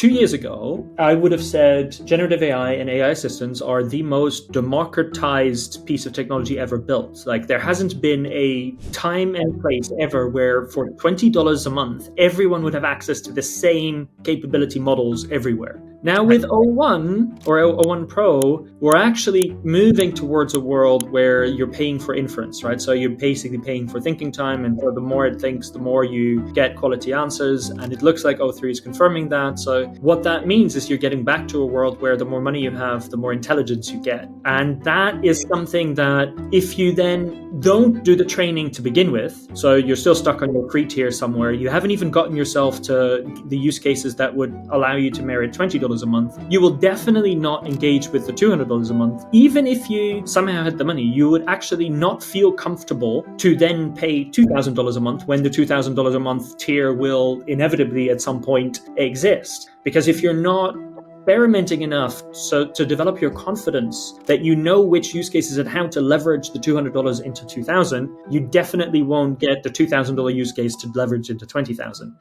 2 years ago, I would have said generative AI and AI assistants are the most democratized piece of technology ever built. Like, there hasn't been a time and place ever where for $20 a month, everyone would have access to the same capability models everywhere. Now with O1 or O1 Pro, we're actually moving towards a world where you're paying for inference, right? So you're basically paying for thinking time, and for the more it thinks, the more you get quality answers. And it looks like O3 is confirming that. So what that means is you're getting back to a world where the more money you have, the more intelligence you get. And that is something that if you then don't do the training to begin with, so you're still stuck on your free tier somewhere, you haven't even gotten yourself to the use cases that would allow you to merit $20 a month, you will definitely not engage with the $200 a month. Even if you somehow had the money, you would actually not feel comfortable to then pay $2,000 a month when the $2,000 a month tier will inevitably at some point exist. Because if you're not experimenting enough so to develop your confidence that you know which use cases and how to leverage the $200 into 2,000, you definitely won't get the $2,000 use case to leverage into 20,000.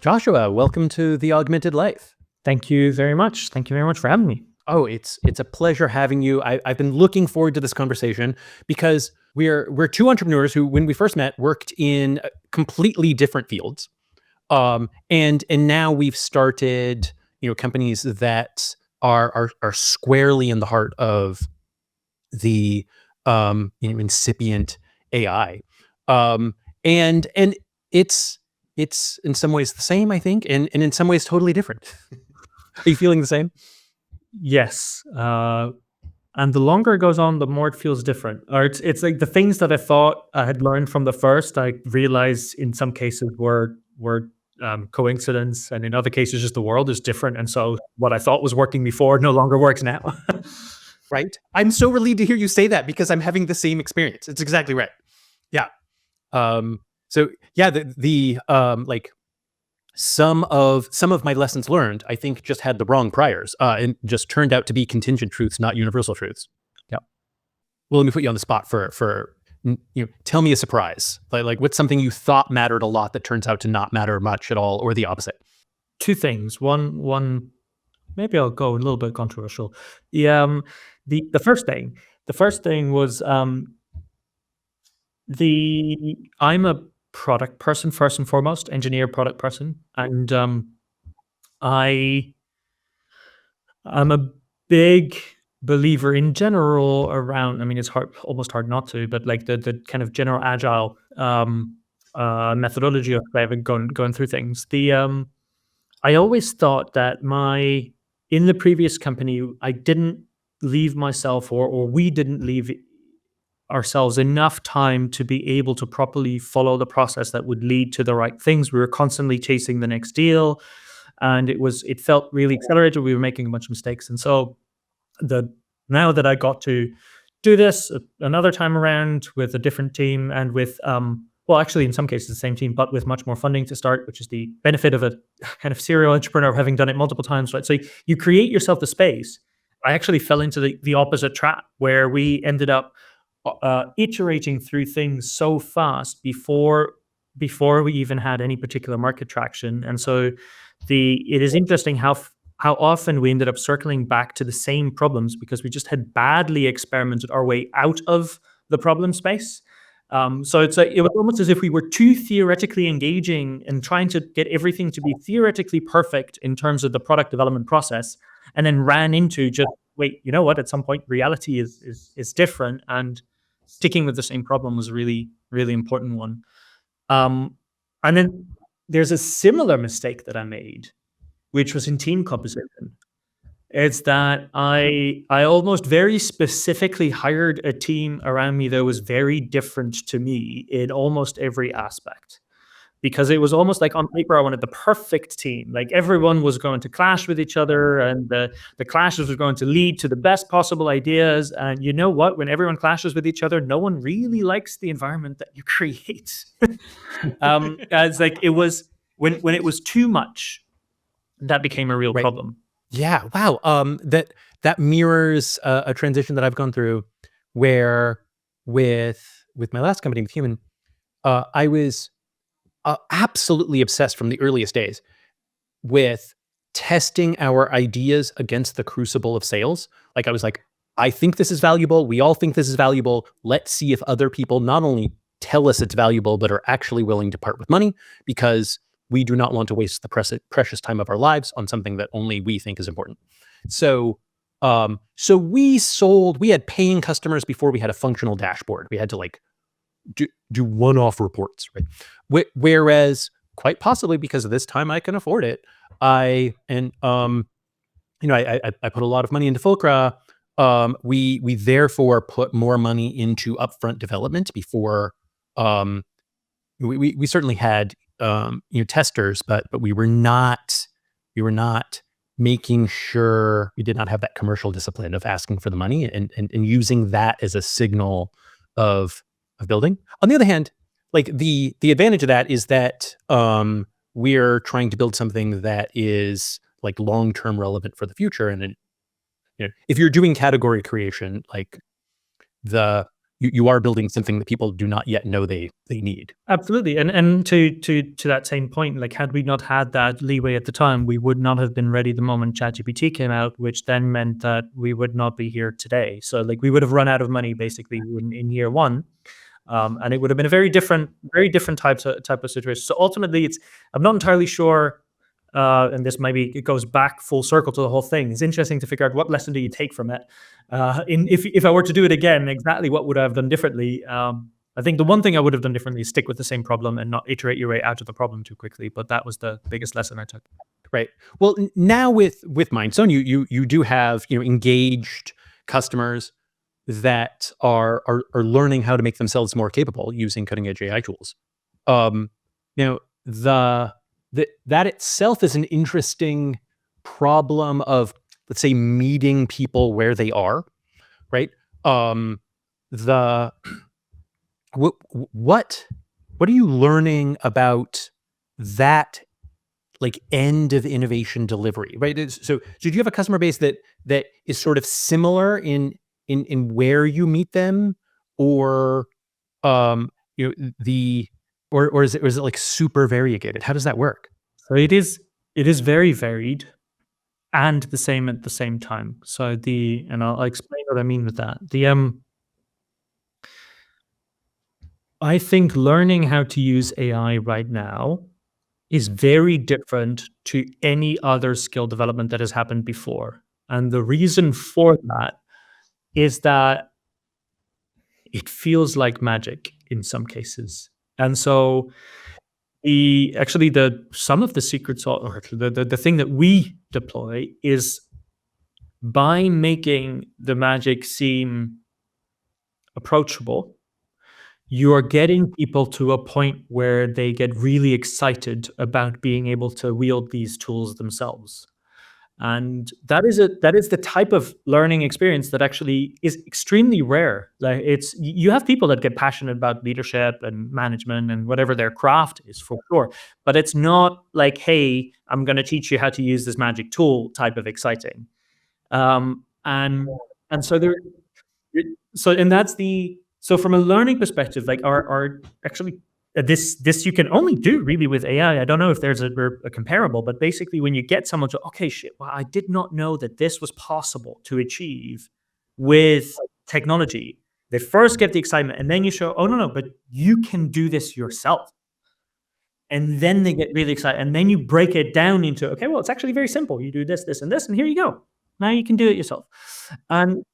Joshua, welcome to The Augmented Life. Thank you very much. Thank you very much for having me. Oh, it's a pleasure having you. I've been looking forward to this conversation because we're two entrepreneurs who, when we first met, worked in completely different fields, and now we've started companies that are squarely in the heart of the incipient AI, and it's in some ways the same, I think, and in some ways totally different. Are you feeling the same? Yes. And the longer it goes on, the more it feels different. Or it's like the things that I thought I had learned from the first, I realized in some cases were coincidence, and in other cases just the world is different. And so what I thought was working before no longer works now. Right. I'm so relieved to hear you say that because I'm having the same experience. It's exactly right. Yeah. So yeah, the like some of my lessons learned, I think, just had the wrong priors, and just turned out to be contingent truths, not universal truths. Yeah. Well, let me put you on the spot for tell me a surprise. Like what's something you thought mattered a lot that turns out to not matter much at all, or the opposite? Two things. One. Maybe I'll go a little bit controversial. The first thing was I'm a product person first and foremost, engineer product person, and I'm a big believer in general around. I mean, it's almost hard not to, but like the kind of general agile methodology of going through things. I always thought that in the previous company, I didn't leave myself or we didn't leave ourselves enough time to be able to properly follow the process that would lead to the right things. We were constantly chasing the next deal, and it felt really accelerated. We were making a bunch of mistakes. And so now that I got to do this another time around with a different team and with well, actually, in some cases, the same team, but with much more funding to start, which is the benefit of a kind of serial entrepreneur having done it multiple times, right? So you create yourself the space. I actually fell into the opposite trap where we ended up iterating through things so fast before we even had any particular market traction. And so it is interesting how often we ended up circling back to the same problems because we just had badly experimented our way out of the problem space. So it was almost as if we were too theoretically engaging and trying to get everything to be theoretically perfect in terms of the product development process, and then ran into just, wait, you know what? At some point, reality is different, and sticking with the same problem was a really, really important one. And then there's a similar mistake that I made, which was in team composition. It's that I almost very specifically hired a team around me that was very different to me in almost every aspect. Because it was almost like on paper, I wanted the perfect team. Like everyone was going to clash with each other, and the clashes were going to lead to the best possible ideas. And you know what? When everyone clashes with each other, no one really likes the environment that you create. It's like it was when it was too much, that became a real problem. Yeah. Wow. That mirrors a transition that I've gone through, where with my last company, with Human, I absolutely obsessed from the earliest days with testing our ideas against the crucible of sales. Like I was like, I think this is valuable. We all think this is valuable. Let's see if other people not only tell us it's valuable, but are actually willing to part with money, because we do not want to waste the precious time of our lives on something that only we think is important. So, so we had paying customers before we had a functional dashboard. We had to like do one-off reports, right? Whereas, quite possibly because of this time I can afford it, I put a lot of money into Fulcra. We therefore put more money into upfront development before. We certainly had testers, but we were not making sure, we did not have that commercial discipline of asking for the money and using that as a signal of building. On the other hand, like the advantage of that is that we're trying to build something that is like long-term relevant for the future. And if you're doing category creation, like you are building something that people do not yet know they need. Absolutely. And to that same point, like had we not had that leeway at the time, we would not have been ready the moment ChatGPT came out, which then meant that we would not be here today. So like we would have run out of money basically in year one. And it would have been a very different type of situation. So ultimately, I'm not entirely sure, and this maybe it goes back full circle to the whole thing. It's interesting to figure out what lesson do you take from it. If I were to do it again, exactly what would I have done differently? I think the one thing I would have done differently is stick with the same problem and not iterate your way out of the problem too quickly. But that was the biggest lesson I took. Right. Well, now with Mindstone, you do have engaged customers that are learning how to make themselves more capable using cutting edge AI tools. That itself is an interesting problem of, let's say, meeting people where they are, right? What are you learning about that, like, end of innovation delivery, right? So do you have a customer base that is sort of similar in where you meet them, or or is it like super variegated? How does that work? So it is very varied and the same at the same time. So and I'll explain what I mean with that. I think learning how to use AI right now is very different to any other skill development that has happened before. And the reason for that is that it feels like magic in some cases. And so some of the secrets, or the thing that we deploy, is by making the magic seem approachable, you are getting people to a point where they get really excited about being able to wield these tools themselves. And that is the type of learning experience that actually is extremely rare. Like you have people that get passionate about leadership and management and whatever their craft is, for sure. But it's not like, hey, I'm going to teach you how to use this magic tool type of exciting. And so there, and that's so from a learning perspective, like our actually this you can only do really with AI. I don't know if there's a comparable, but basically when you get someone to, okay, shit, well, I did not know that this was possible to achieve with technology. They first get the excitement, and then you show, oh no, but you can do this yourself. And then they get really excited, and then you break it down into, okay, well, it's actually very simple. You do this, this, and this, and here you go. Now you can do it yourself. And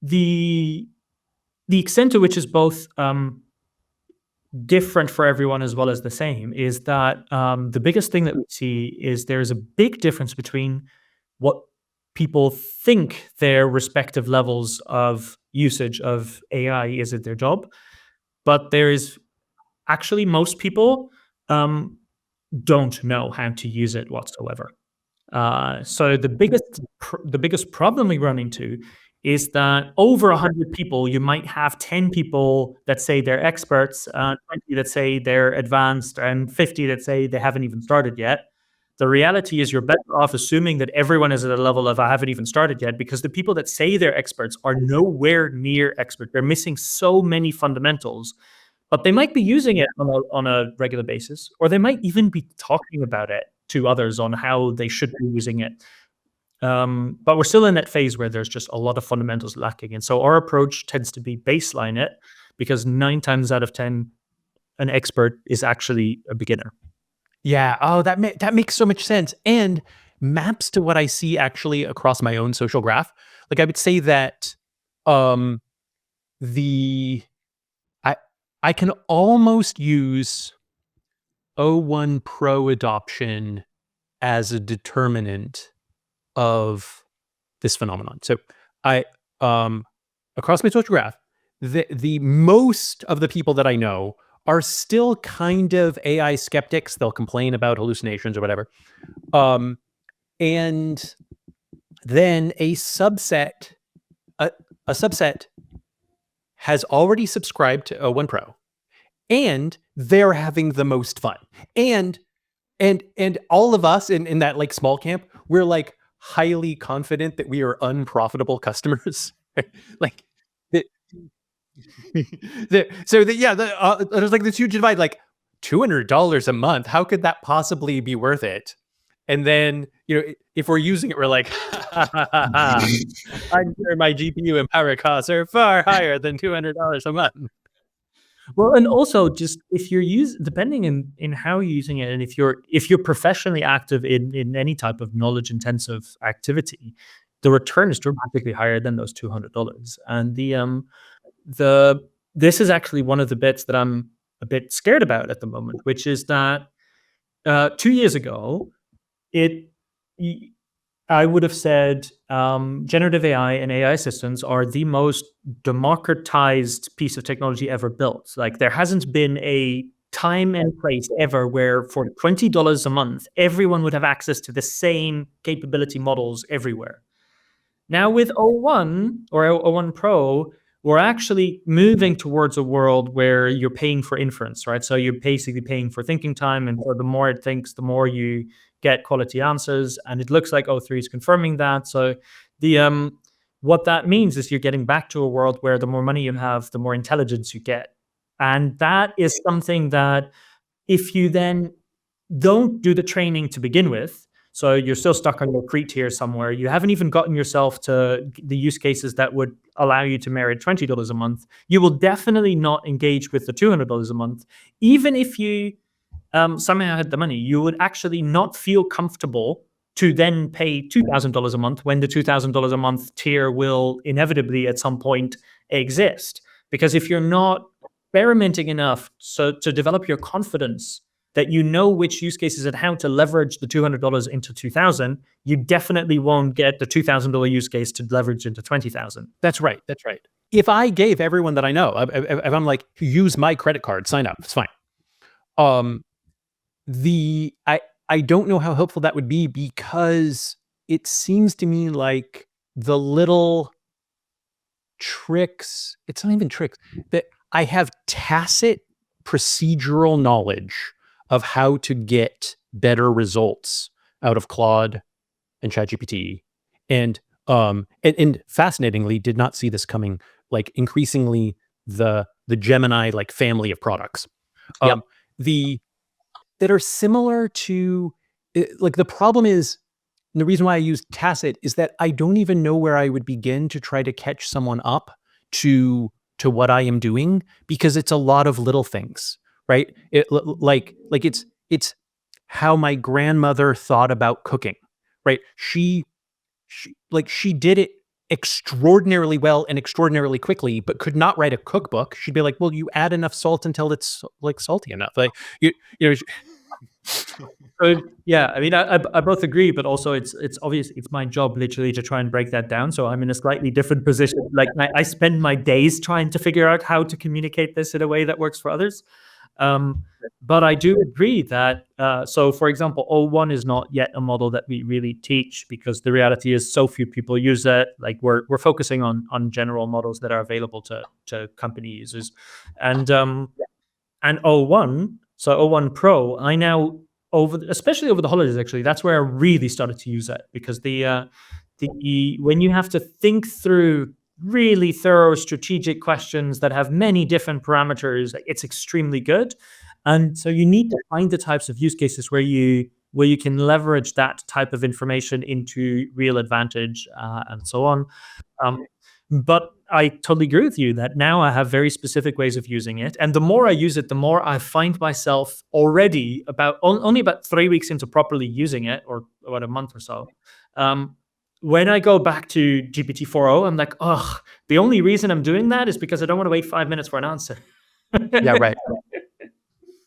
the extent to which is both different for everyone as well as the same is that the biggest thing that we see is there's a big difference between what people think their respective levels of usage of AI is at their job, but there is actually most people don't know how to use it whatsoever. So the biggest problem we run into is that over 100 people, you might have 10 people that say they're experts, 20 that say they're advanced, and 50 that say they haven't even started yet. The reality is you're better off assuming that everyone is at a level of I haven't even started yet, because the people that say they're experts are nowhere near expert. They're missing so many fundamentals. but they might be using it on a regular basis, or they might even be talking about it to others on how they should be using it. But we're still in that phase where there's just a lot of fundamentals lacking. And so our approach tends to be baseline it, because 9 times out of 10, an expert is actually a beginner. Yeah. Oh, that makes so much sense, and maps to what I see actually across my own social graph. Like I would say that um the I I can almost use O1 Pro adoption as a determinant of this phenomenon. So I across my social graph, the most of the people that I know are still kind of AI skeptics. They'll complain about hallucinations or whatever. Um, and then a, a subset has already subscribed to O1 Pro, and they're having the most fun. And and all of us in that like small camp, we're like highly confident that we are unprofitable customers. Like the, there's like this huge divide, like $200 a month. How could that possibly be worth it? And then, if we're using it, we're like, I'm sure my GPU and power costs are far higher than $200 a month. Well, and also just if you're depending in how you're using it, and if you're professionally active in any type of knowledge intensive activity, the return is dramatically higher than those $200. And the this is actually one of the bits that I'm a bit scared about at the moment, which is that 2 years ago, it I would have said generative AI and AI assistants are the most democratized piece of technology ever built. Like there hasn't been a time and place ever where for $20 a month, everyone would have access to the same capability models everywhere. Now with O1 or O1 Pro, we're actually moving towards a world where you're paying for inference, right? So you're basically paying for thinking time, and for the more it thinks, the more you get quality answers. And it looks like O3 is confirming that. So the what that means is you're getting back to a world where the more money you have, the more intelligence you get. And that is something that if you then don't do the training to begin with, so you're still stuck on your free tier somewhere, you haven't even gotten yourself to the use cases that would allow you to merit $20 a month, you will definitely not engage with the $200 a month. Even if you somehow had the money, you would actually not feel comfortable to then pay $2,000 a month when the $2,000 a month tier will inevitably at some point exist. Because if you're not experimenting enough so to develop your confidence that you know which use cases and how to leverage the $200 into 2,000, you definitely won't get the $2,000 use case to leverage into 20,000. That's right. That's right. If I gave everyone that I know, if I'm like, use my credit card, sign up, it's fine. I don't know how helpful that would be, because it seems to me like the little tricks, it's not even tricks, that I have tacit procedural knowledge of how to get better results out of Claude and ChatGPT. And fascinatingly, did not see this coming, like increasingly the Gemini like family of products. Yep. That are similar to, like, the problem is, and the reason why I use tacit is that I don't even know where I would begin to try to catch someone up to what I am doing, because it's a lot of little things, right? Like it's how my grandmother thought about cooking, right? She did it extraordinarily well and extraordinarily quickly, but could not write a cookbook. She'd be like, "Well, you add enough salt until it's like salty enough." Like you know, Yeah, I mean, I both agree, but also it's obvious it's my job literally to try and break that down. So I'm in a slightly different position. Like I spend my days trying to figure out how to communicate this in a way that works for others. But I do agree that so for example, O1 is not yet a model that we really teach, because the reality is so few people use it. Like we're focusing on general models that are available to company users, and O1. So O1 Pro, I now especially over the holidays, actually, that's where I really started to use it, because the when you have to think through really thorough strategic questions that have many different parameters, it's extremely good. And so you need to find the types of use cases where you can leverage that type of information into real advantage, and so on. Um, but I totally agree with you that now I have very specific ways of using it, and the more I use it, the more I find myself already only about 3 weeks into properly using it, or about a month or so. Um, when I go back to GPT-4o, I'm like, oh, the only reason I'm doing that is because I don't want to wait 5 minutes for an answer. Yeah, right.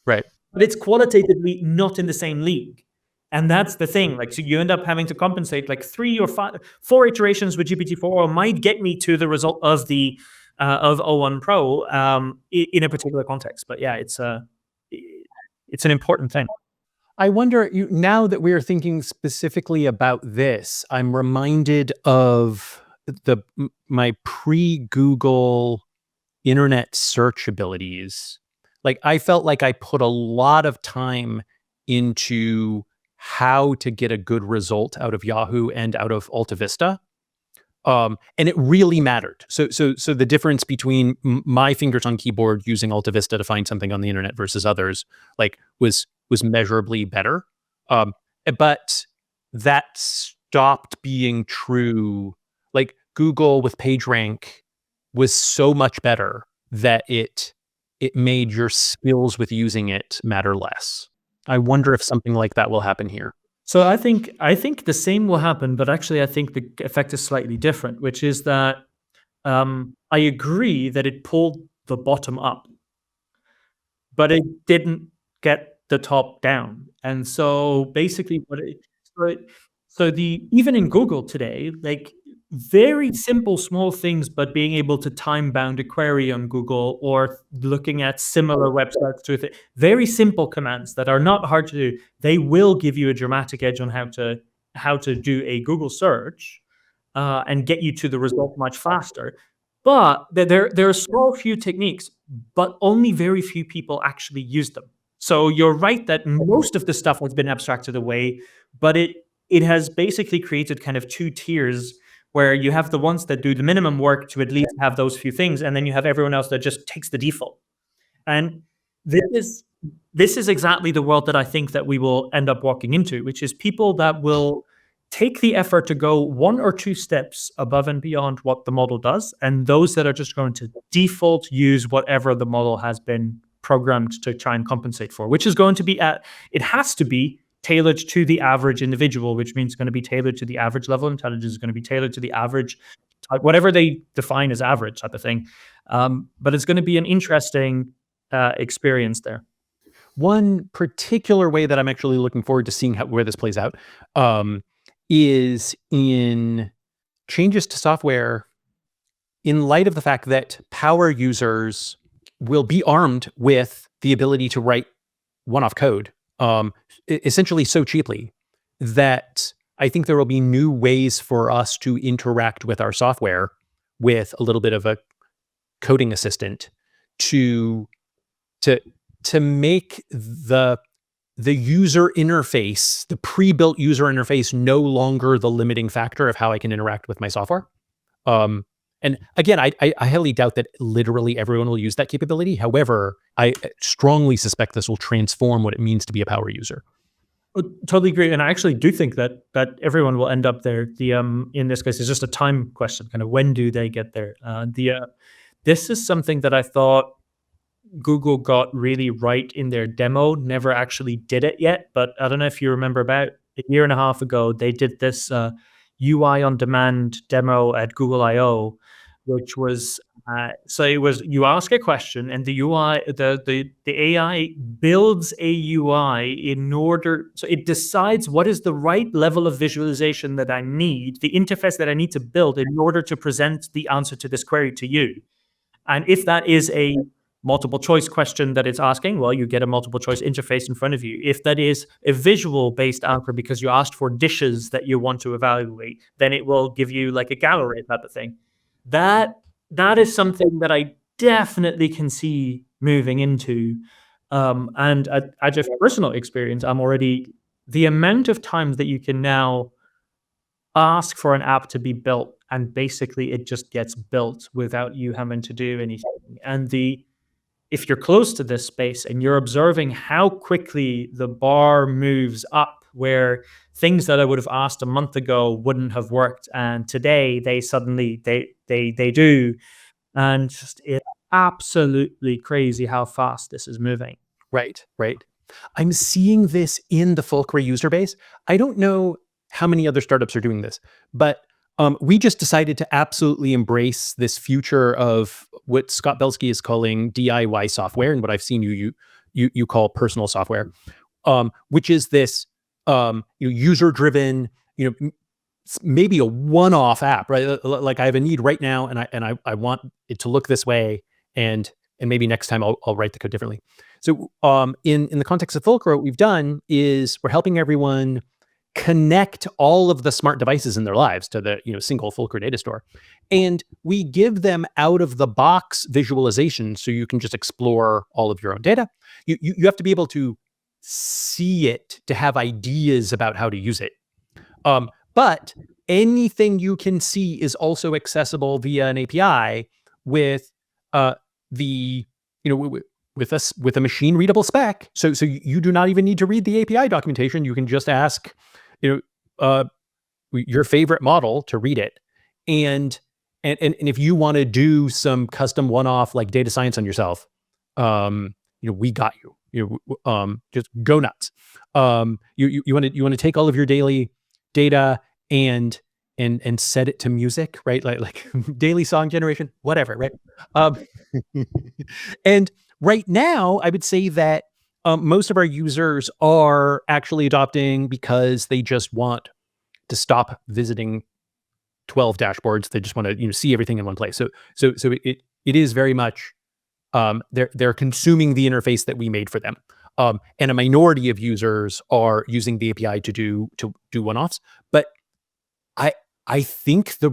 Right. But it's qualitatively not in the same league. And that's the thing. Like, so you end up having to compensate like 4 iterations with GPT-4 might get me to the result of the of O1 Pro, in a particular context. But yeah, it's an important thing. I wonder, now that we are thinking specifically about this, I'm reminded of my pre-Google internet search abilities. Like, I felt like I put a lot of time into how to get a good result out of Yahoo and out of Alta Vista. And it really mattered. So the difference between my fingers on keyboard using Alta Vista to find something on the internet versus others, like, was measurably better. But that stopped being true. Like, Google with PageRank was so much better that it made your skills with using it matter less. I wonder if something like that will happen here. So I think the same will happen, but actually I think the effect is slightly different, which is that I agree that it pulled the bottom up, but it didn't get the top down. And so basically so, it, so the even in Google today, like very simple small things, but being able to time bound a query on Google or looking at similar websites to it, very simple commands that are not hard to do, they will give you a dramatic edge on how to do a Google search, and get you to the result much faster. But there are a small few techniques, but only very few people actually use them. So you're right that most of the stuff has been abstracted away, but it has basically created kind of two tiers where you have the ones that do the minimum work to at least have those few things, and then you have everyone else that just takes the default. And this is this is exactly the world that I think that we will end up walking into, which is people that will take the effort to go one or two steps above and beyond what the model does, and those that are just going to default use whatever the model has been programmed to try and compensate for, which is going to be it has to be tailored to the average individual, which means it's going to be tailored to the average level of intelligence, is going to be tailored to the average, whatever they define as average type of thing. But it's going to be an interesting experience there. One particular way that I'm actually looking forward to seeing where this plays out, is in changes to software in light of the fact that power users will be armed with the ability to write one-off code, essentially so cheaply that I think there will be new ways for us to interact with our software with a little bit of a coding assistant to make the user interface, the pre-built user interface, no longer the limiting factor of how I can interact with my software. And again, I highly doubt that literally everyone will use that capability. However, I strongly suspect this will transform what it means to be a power user. Totally agree, and I actually do think that everyone will end up there. In this case, it's just a time question. Kind of when do they get there? This is something that I thought Google got really right in their demo. Never actually did it yet, but I don't know if you remember, about a year and a half ago, they did this UI on demand demo at Google I/O, which was so it was you ask a question and the UI the AI builds a UI in order, so it decides what is the right level of visualization that I need, the interface that I need to build in order to present the answer to this query to you. And if that is a multiple choice question that it's asking, well, you get a multiple choice interface in front of you. If that is a visual based answer because you asked for dishes that you want to evaluate, then it will give you like a gallery type of thing. That is something that I definitely can see moving into. And I just personal experience, I'm already the amount of times that you can now ask for an app to be built and basically it just gets built without you having to do anything. And the if you're close to this space and you're observing how quickly the bar moves up, where things that I would have asked a month ago wouldn't have worked, and today they suddenly they do, and just it's absolutely crazy how fast this is moving. Right, right. I'm seeing this in the Fulcra user base. I don't know how many other startups are doing this, but we just decided to absolutely embrace this future of what Scott Belsky is calling DIY software, and what I've seen you call personal software, which is this user driven, maybe a one-off app, right? Like I have a need right now, and I want it to look this way, and maybe next time I'll write the code differently. So in the context of Fulcro, what we've done is we're helping everyone connect all of the smart devices in their lives to the single Fulcro data store, and we give them out of the box visualization so you can just explore all of your own data. You have to be able to see it to have ideas about how to use it. But anything you can see is also accessible via an API with the with a machine readable spec. So you do not even need to read the API documentation. You can just ask your favorite model to read it, and if you want to do some custom one-off like data science on yourself, we got you. Just go nuts. You want to take all of your daily data and set it to music, right? Like daily song generation, whatever, right? Um, and right now, I would say that most of our users are actually adopting because they just want to stop visiting 12 dashboards. They just want to see everything in one place. So it is very much they're consuming the interface that we made for them. And a minority of users are using the API to do one-offs. But I think the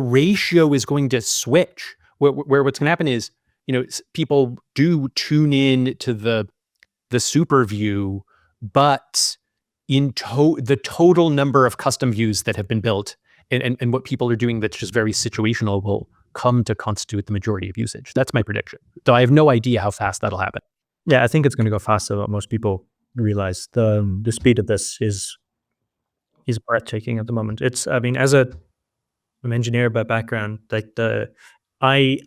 ratio is going to switch, where what's going to happen is people do tune in to the super view, but the total number of custom views that have been built and what people are doing that's just very situational will come to constitute the majority of usage. That's my prediction. So I have no idea how fast that'll happen. Yeah, I think it's going to go faster than what most people realize. The speed of this is breathtaking at the moment. It's, I mean, as an engineer by background, like I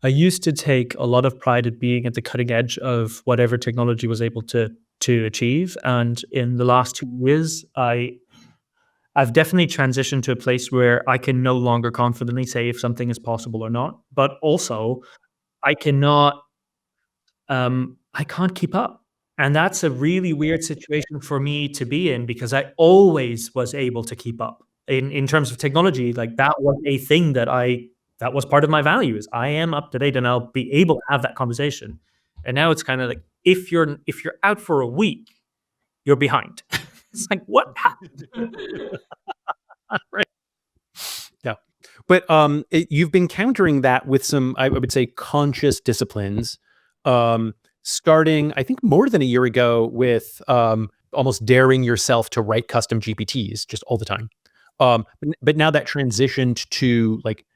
used to take a lot of pride at being at the cutting edge of whatever technology was able to achieve, and in the last 2 years, I've definitely transitioned to a place where I can no longer confidently say if something is possible or not, but also I cannot I can't keep up. And that's a really weird situation for me to be in, because I always was able to keep up in terms of technology. Like that was a thing that was part of my values. I am up to date and I'll be able to have that conversation. And now it's kind of like if you're out for a week, you're behind. It's like what happened? Right. Yeah. But you've been countering that with some, I would say, conscious disciplines, starting, I think, more than a year ago with almost daring yourself to write custom GPTs just all the time. But now that transitioned to like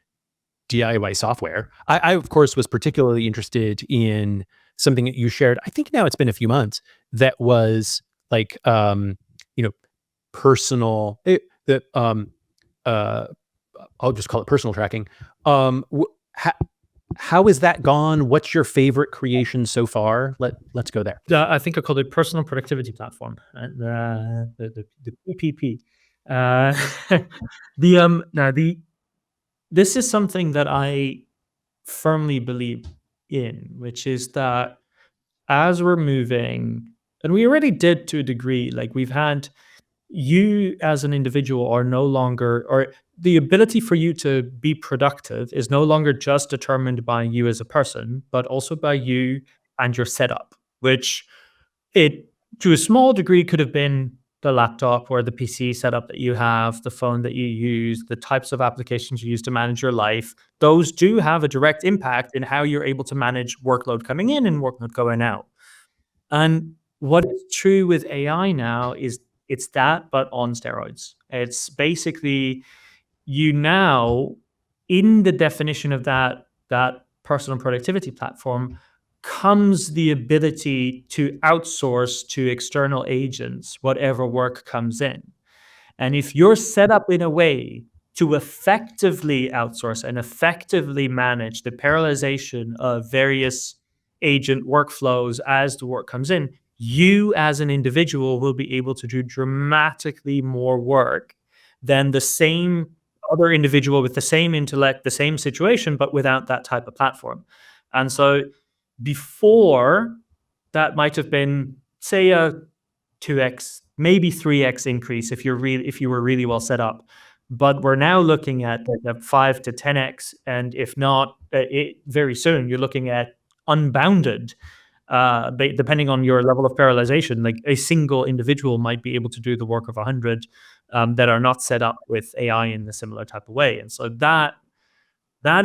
DIY software, I of course was particularly interested in something that you shared. I think now it's been a few months, that was like personal. I'll just call it personal tracking. How has that gone? What's your favorite creation so far? Let's go there. I think I called it personal productivity platform, the PPP. Uh, this is something that I firmly believe in, which is that as we're moving, and we already did to a degree, like we've had you as an individual are no longer, or the ability for you to be productive is no longer just determined by you as a person, but also by you and your setup, which it to a small degree could have been the laptop or the PC setup that you have, the phone that you use, the types of applications you use to manage your life. Those do have a direct impact in how you're able to manage workload coming in and workload going out. And what is true with AI now is it's that, but on steroids. It's basically you now, in the definition of that personal productivity platform, comes the ability to outsource to external agents whatever work comes in. And if you're set up in a way to effectively outsource and effectively manage the parallelization of various agent workflows as the work comes in, you as an individual will be able to do dramatically more work than the same other individual with the same intellect, the same situation, but without that type of platform. And so before, that might have been, say, a 2x, maybe 3x increase if you were really well set up. But we're now looking at like a 5 to 10x, and if not, very soon you're looking at unbounded. Depending on your level of parallelization, like a single individual might be able to do the work of 100 that are not set up with AI in a similar type of way. And so that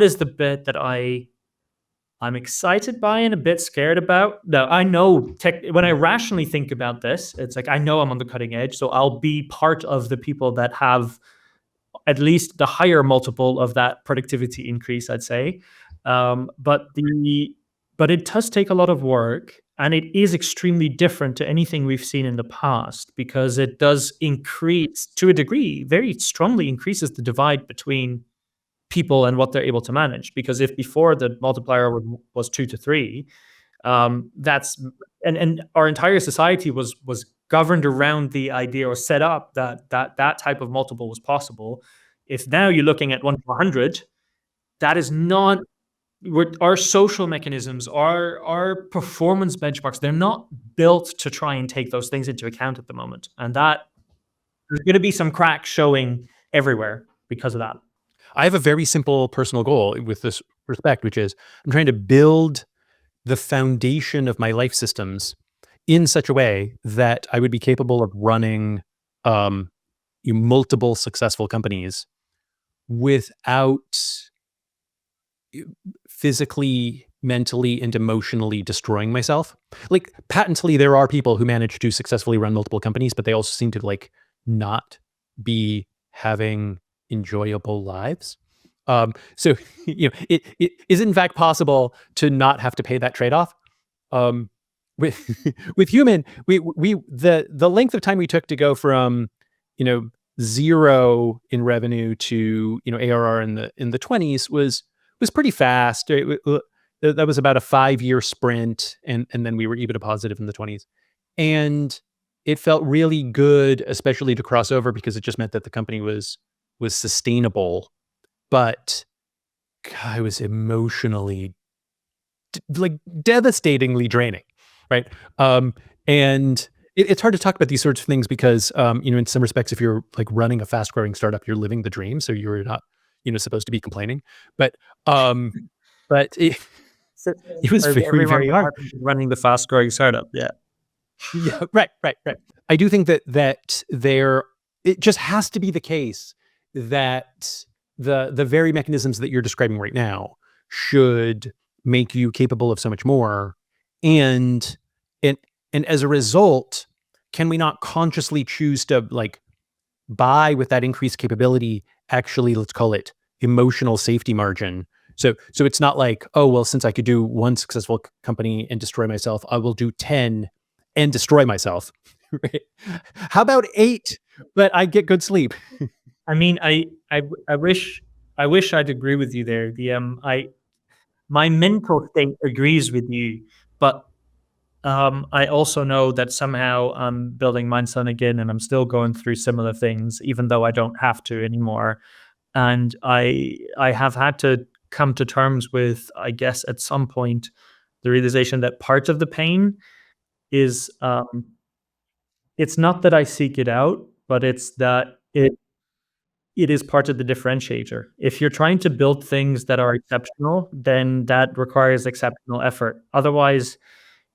is the bit that I'm excited by and a bit scared about. Now, I know when I rationally think about this, it's like I know I'm on the cutting edge, so I'll be part of the people that have at least the higher multiple of that productivity increase, I'd say. But it does take a lot of work, and it is extremely different to anything we've seen in the past because it does increase, to a degree, very strongly increases the divide between people and what they're able to manage. Because if before the multiplier was 2 to 3, that's and our entire society was governed around the idea or set up that type of multiple was possible. If now you're looking at 1 to 100, that is not our social mechanisms, our performance benchmarks. They're not built to try and take those things into account at the moment, and that there's going to be some cracks showing everywhere because of that. I have a very simple personal goal with this respect, which is I'm trying to build the foundation of my life systems in such a way that I would be capable of running multiple successful companies without physically, mentally, and emotionally destroying myself. Like patently, there are people who manage to successfully run multiple companies, but they also seem to like not be having enjoyable lives. So it is in fact possible to not have to pay that trade-off. With with human, the length of time we took to go from 0 in revenue to ARR in the 20s was pretty fast. That was about a 5-year sprint, and then we were EBITDA positive in the 20s, and it felt really good, especially to cross over because it just meant that the company was sustainable. But God, it was emotionally like devastatingly draining, right? And it's hard to talk about these sorts of things because in some respects, if you're like running a fast growing startup, you're living the dream, so you're not supposed to be complaining. But it, So, it was very, very hard. Running the fast growing startup. Yeah. Yeah, right. I do think that it just has to be the case that the very mechanisms that you're describing right now should make you capable of so much more, and as a result, can we not consciously choose to like buy with that increased capability? Actually, let's call it emotional safety margin. So it's not like, oh well, since I could do one successful company and destroy myself, I will do 10 and destroy myself. Right? How about 8, but I get good sleep? I mean, I wish I'd agree with you there. My mental state agrees with you, but I also know that somehow I'm building Mindstone again, and I'm still going through similar things, even though I don't have to anymore. And I have had to come to terms with, I guess, at some point, the realization that part of the pain is it's not that I seek it out, but it's that it is part of the differentiator. If you're trying to build things that are exceptional, then that requires exceptional effort. Otherwise,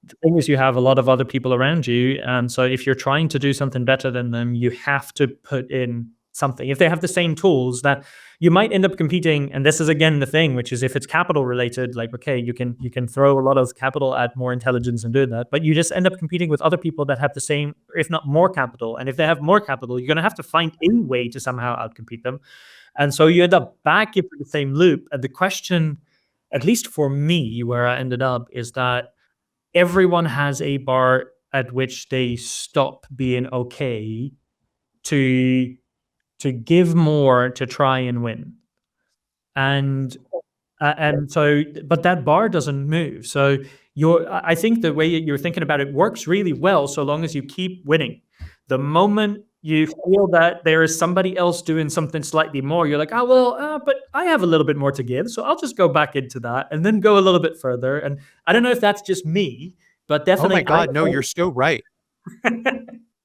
the thing is you have a lot of other people around you, and so if you're trying to do something better than them, you have to put in something, if they have the same tools, that you might end up competing. And this is again the thing, which is if it's capital related, like, okay, you can throw a lot of capital at more intelligence and doing that, but you just end up competing with other people that have the same, if not more capital. And if they have more capital, you're going to have to find a way to somehow outcompete them. And so you end up back into the same loop. And the question, at least for me, where I ended up, is that everyone has a bar at which they stop being okay to give more to try and win. And so, but that bar doesn't move. So I think the way you're thinking about it works really well, so long as you keep winning. The moment you feel that there is somebody else doing something slightly more, you're like, oh well, but I have a little bit more to give, so I'll just go back into that and then go a little bit further. And I don't know if that's just me, but Oh my definitely, God, no, you're so right.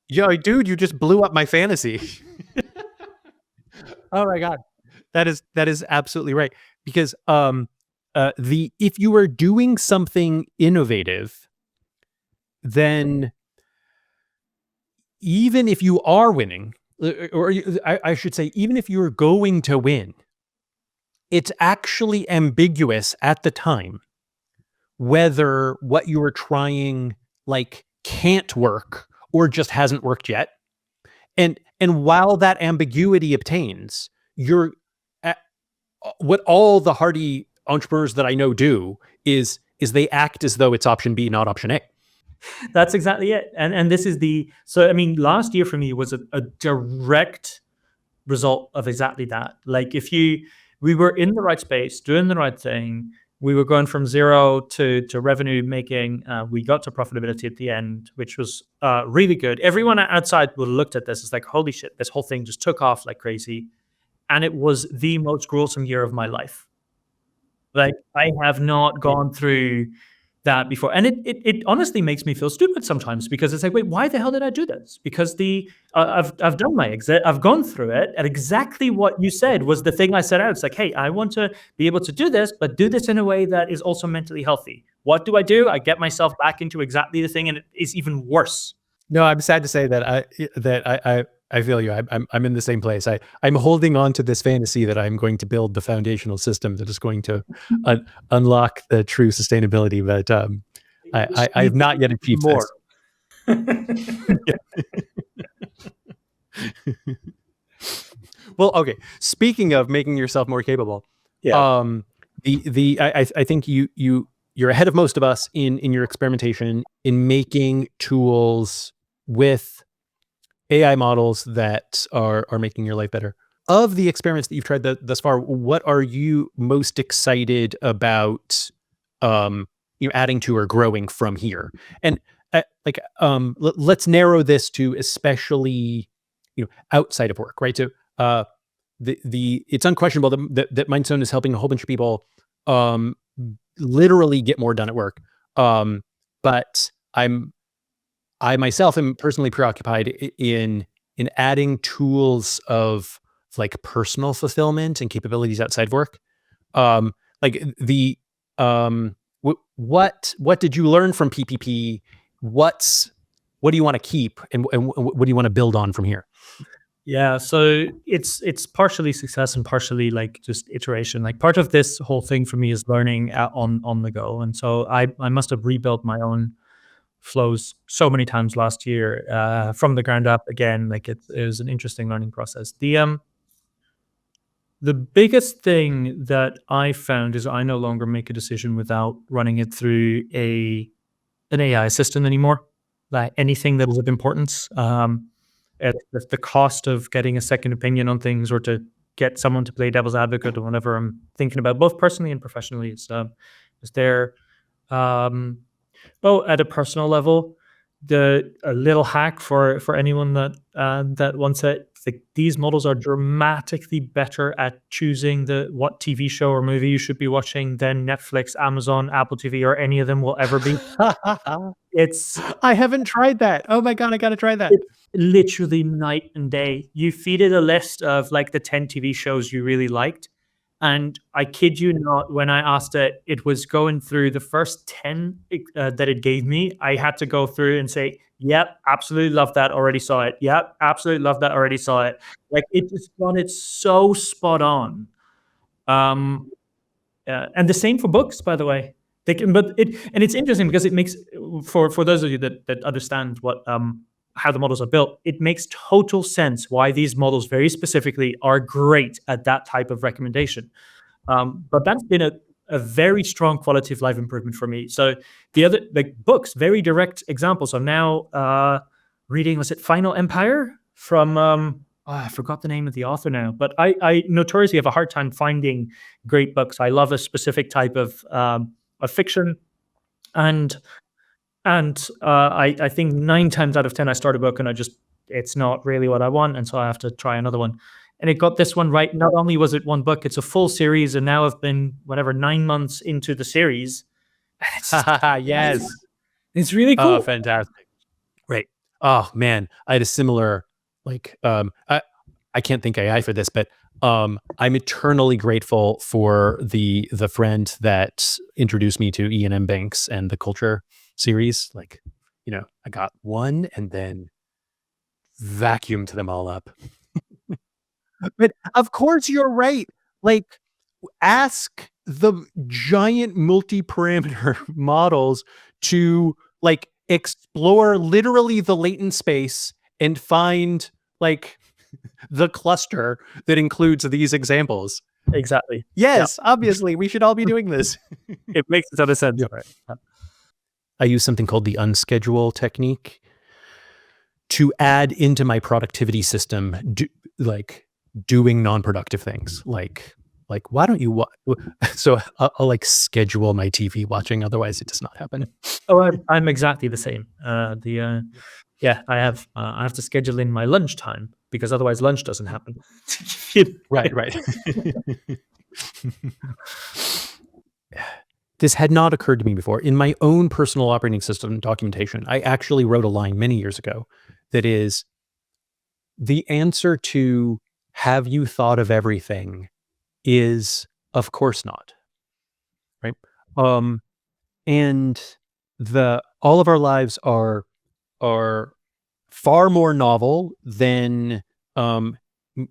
Yo, dude, you just blew up my fantasy. Oh my God. That is absolutely right. Because if you are doing something innovative, then even if you are winning, I should say, even if you're going to win, it's actually ambiguous at the time whether what you were trying like can't work or just hasn't worked yet. And while that ambiguity obtains, you're what all the hardy entrepreneurs that I know do is they act as though it's option B, not option A. That's exactly it. And this is so I mean, last year for me was a direct result of exactly that. Like we were in the right space, doing the right thing. We were going from zero to revenue making. We got to profitability at the end, which was really good. Everyone outside would have looked at this as like, holy shit, this whole thing just took off like crazy. And it was the most gruesome year of my life. Like, I have not gone through that before. And it honestly makes me feel stupid sometimes, because it's like, wait, why the hell did I do this? Because I've done my exit, I've gone through it, and exactly what you said was the thing I set out. It's like, hey, I want to be able to do this, but do this in a way that is also mentally healthy. What do? I get myself back into exactly the thing, and it is even worse. No, I'm sad to say that I feel you. I'm in the same place. I'm holding on to this fantasy that I'm going to build the foundational system that is going to unlock the true sustainability. But I have not yet achieved More. Well, okay. Speaking of making yourself more capable, Yeah. I think you're ahead of most of us in your experimentation in making tools with AI models that are making your life better. Of the experiments that you've tried thus far, what are you most excited about adding to or growing from here? And let's narrow this to especially outside of work, right? So it's unquestionable that Mindstone is helping a whole bunch of people literally get more done at work. But I myself am personally preoccupied in adding tools of like personal fulfillment and capabilities outside of work. What did you learn from PPP? What do you want to keep, and what do you want to build on from here? Yeah, so it's partially success and partially like just iteration. Like, part of this whole thing for me is learning on the go, and so I must have rebuilt my own flows so many times last year from the ground up again. Like, it was an interesting learning process. The biggest thing that I found is I no longer make a decision without running it through an AI assistant anymore. Like, anything that is of importance, at the cost of getting a second opinion on things, or to get someone to play devil's advocate or whatever I'm thinking about, both personally and professionally, is there. Um, well, at a personal level, a little hack for anyone that wants it. Like, these models are dramatically better at choosing what TV show or movie you should be watching than Netflix, Amazon, Apple TV, or any of them will ever be. It's I haven't tried that. Oh my God, I got to try that. It's literally night and day. You feed it a list of like the 10 TV shows you really liked, And I kid you not, when I asked it, it was going through the first 10 that it gave me. I had to go through and say, yep, absolutely love that, already saw it. Yep, absolutely love that, already saw it. Like, it just got it so spot on. Um, and the same for books, by the way. They can, but it and it's interesting because it makes, for those of you that understand what how the models are built, it makes total sense why these models very specifically are great at that type of recommendation. But that's been a very strong quality of life improvement for me. So the other, like, books, very direct examples. I'm now reading, was it Final Empire from I forgot the name of the author now, but I notoriously have a hard time finding great books. I love a specific type of fiction, and I think 9 times out of 10 I start a book and it's not really what I want, and so I have to try another one. And it got this one right. Not only was it one book, it's a full series, and now I've been whatever 9 months into the series. And it's just Yes. it's really Oh, cool. fantastic. Right. Oh man, I had a similar, like, I can't thank AI for this, but I'm eternally grateful for the friend that introduced me to Ian M. Banks and the Culture series. Like, I got one and then vacuumed them all up. But of course you're right. Like, ask the giant multi-parameter models to, like, explore literally the latent space and find, like, the cluster that includes these examples. Exactly. Yeah. Yes, obviously, we should all be doing this. It makes a ton of sense, Yeah. right? I use something called the unschedule technique to add into my productivity system, doing non-productive things, like why don't you so I'll like schedule my TV watching, otherwise it does not happen. Oh, I'm exactly the same. Yeah, I have to schedule in my lunchtime because otherwise lunch doesn't happen. Right. This had not occurred to me before. In my own personal operating system documentation, I actually wrote a line many years ago that is the answer to "Have you thought of everything?" is of course not. Right. And all of our lives are far more novel than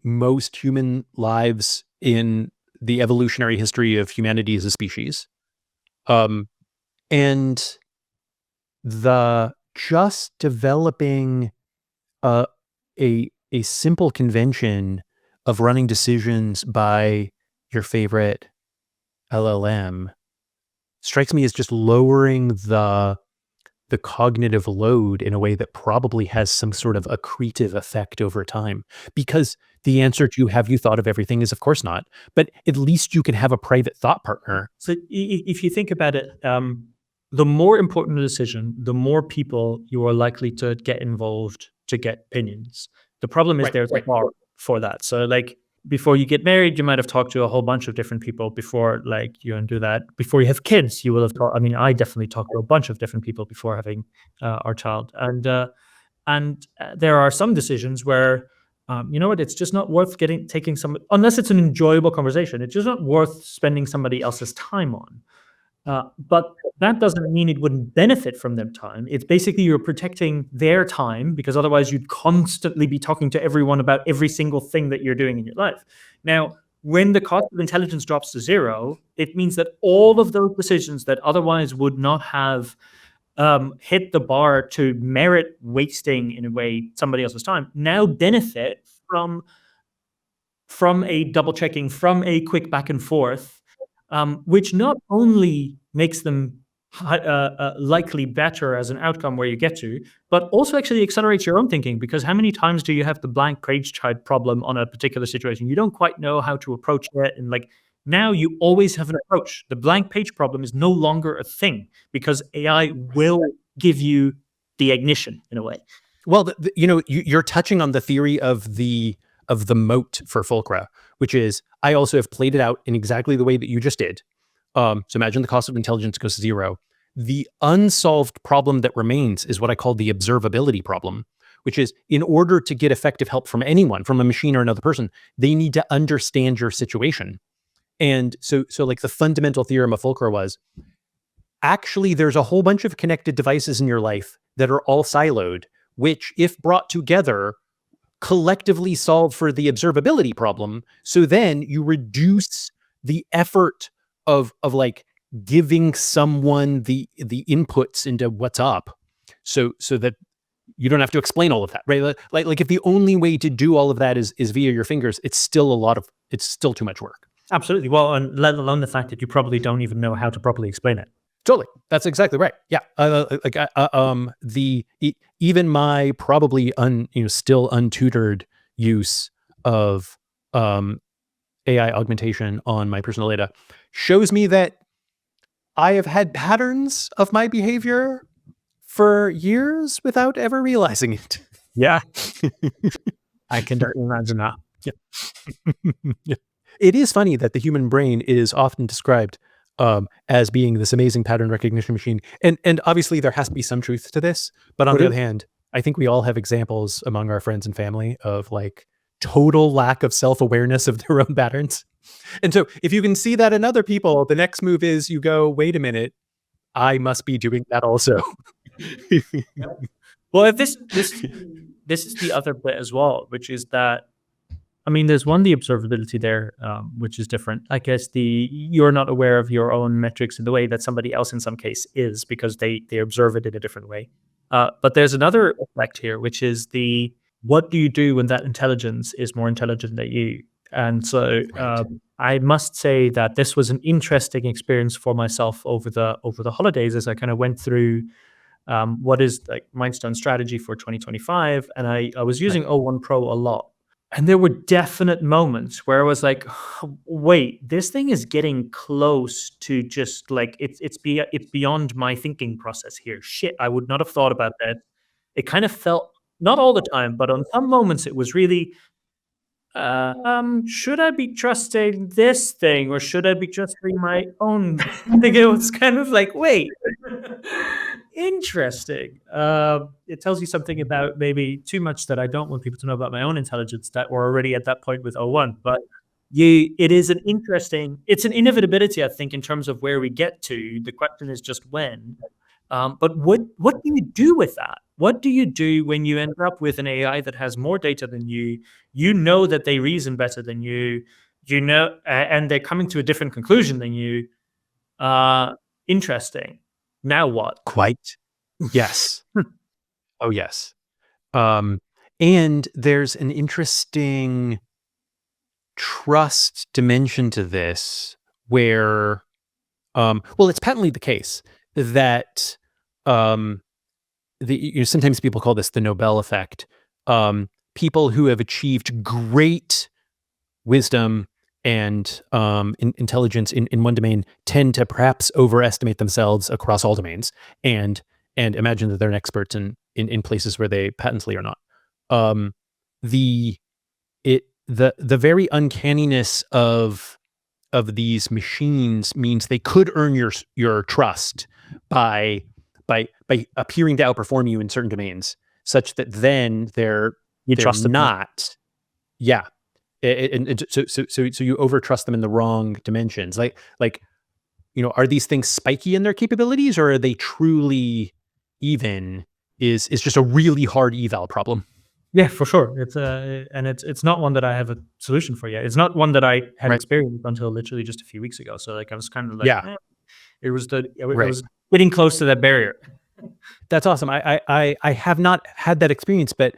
most human lives in the evolutionary history of humanity as a species. And the just developing a a simple convention of running decisions by your favorite LLM strikes me as just lowering the cognitive load in a way that probably has some sort of accretive effect over time. Because the answer to "Have you thought of everything?" is of course not, but at least you can have a private thought partner. So if you think about it, the more important the decision, the more people you are likely to get involved to get opinions. The problem is there's a bar for that. So, like, before you get married, you might have talked to a whole bunch of different people before, like, you do that. Before you have kids, you will have talked. I mean, I definitely talked to a bunch of different people before having our child, and there are some decisions where, you know what, it's just not worth taking some, unless it's an enjoyable conversation. It's just not worth spending somebody else's time on. But that doesn't mean it wouldn't benefit from their time. It's basically you're protecting their time, because otherwise you'd constantly be talking to everyone about every single thing that you're doing in your life. Now, when the cost of intelligence drops to zero, it means that all of those decisions that otherwise would not have hit the bar to merit wasting, in a way, somebody else's time, now benefit from a double checking, from a quick back and forth, which not only makes them likely better as an outcome where you get to, but also actually accelerates your own thinking. Because how many times do you have the blank page type problem on a particular situation? You don't quite know how to approach it, and, like, now you always have an approach. The blank page problem is no longer a thing because AI will give you the ignition, in a way. Well, you're touching on the theory of the moat for Fulcra, which is, I also have played it out in exactly the way that you just did. So imagine the cost of intelligence goes to zero. The unsolved problem that remains is what I call the observability problem, which is, in order to get effective help from anyone, from a machine or another person, they need to understand your situation. And so like the fundamental theorem of Fulcrum was, actually there's a whole bunch of connected devices in your life that are all siloed, which if brought together collectively solve for the observability problem. So then you reduce the effort of like giving someone the inputs into what's up, so that you don't have to explain all of that, right? Like if the only way to do all of that is via your fingers, it's still too much work. Absolutely. Well, and let alone the fact that you probably don't even know how to properly explain it. Totally, that's exactly right. Yeah, even my probably still untutored use of AI augmentation on my personal data shows me that I have had patterns of my behavior for years without ever realizing it. Yeah. I can imagine that. Yeah. It is funny that the human brain is often described as being this amazing pattern recognition machine. And obviously there has to be some truth to this, but on the other hand, I think we all have examples among our friends and family of like total lack of self-awareness of their own patterns. And so if you can see that in other people, the next move is you go, wait a minute, I must be doing that also. Well, if this is the other bit as well, which is that, I mean, there's the observability there, which is different. I guess you're not aware of your own metrics in the way that somebody else in some case is, because they observe it in a different way. But there's another effect here, which is what do you do when that intelligence is more intelligent than you? And so I must say that this was an interesting experience for myself over the holidays, as I kind of went through what is like Mindstone strategy for 2025, and I was using O1 Pro a lot. And there were definite moments where I was like, wait, this thing is getting close to just like it's beyond my thinking process here. Shit, I would not have thought about that. It kind of felt, not all the time, but on some moments it was really, should I be trusting this thing or should I be trusting my own thing? It was kind of like, wait, interesting. It tells you something about maybe too much that I don't want people to know about my own intelligence, that we're already at that point with O1. But it is it's an inevitability, I think, in terms of where we get to. The question is just when. But what do you do with that? What do you do when you end up with an AI that has more data than you? You know that they reason better than you. You know, and they're coming to a different conclusion than you. Interesting. Now what? Quite. Yes. Oh, yes. And there's an interesting trust dimension to this where, well, it's patently the case that sometimes people call this the Nobel effect. People who have achieved great wisdom and intelligence in one domain tend to perhaps overestimate themselves across all domains and imagine that they're an expert in places where they patently are not. The very uncanniness of these machines means they could earn your trust by appearing to outperform you in certain domains, such that then they're not. Yeah. And so you overtrust them in the wrong dimensions. Like, are these things spiky in their capabilities, or are they truly even? Is just a really hard eval problem. Yeah, for sure. It's not one that I have a solution for yet. It's not one that I had experienced until literally just a few weeks ago. So like I was kind of like, it was getting close to that barrier. That's awesome. I have not had that experience, but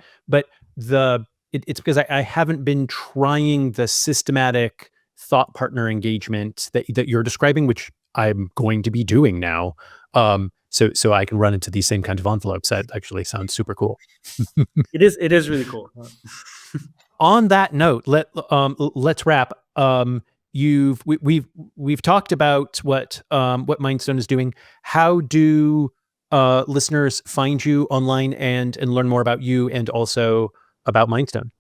it's because I haven't been trying the systematic thought partner engagement that you're describing, which I'm going to be doing now. So I can run into these same kinds of envelopes. That actually sounds super cool. It is really cool. On that note, let's wrap. We've talked about what Mindstone is doing. How do listeners find you online and learn more about you and also about Mindstone?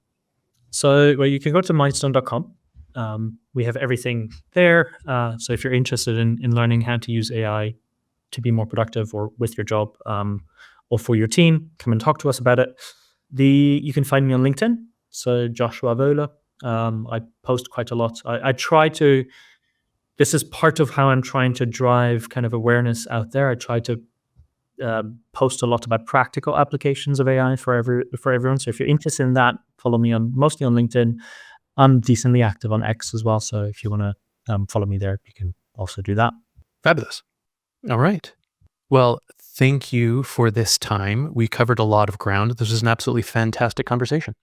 So you can go to mindstone.com. We have everything there. So if you're interested in learning how to use AI to be more productive or with your job or for your team, come and talk to us about it. You can find me on LinkedIn. So Joshua Wohle. I post quite a lot. I try to this is part of how I'm trying to drive kind of awareness out there. I try to post a lot about practical applications of AI for everyone. So if you're interested in that, follow me on mostly on LinkedIn. I'm decently active on X as well. So if you want to follow me there, you can also do that. Fabulous. All right. Well, thank you for this time. We covered a lot of ground. This was an absolutely fantastic conversation.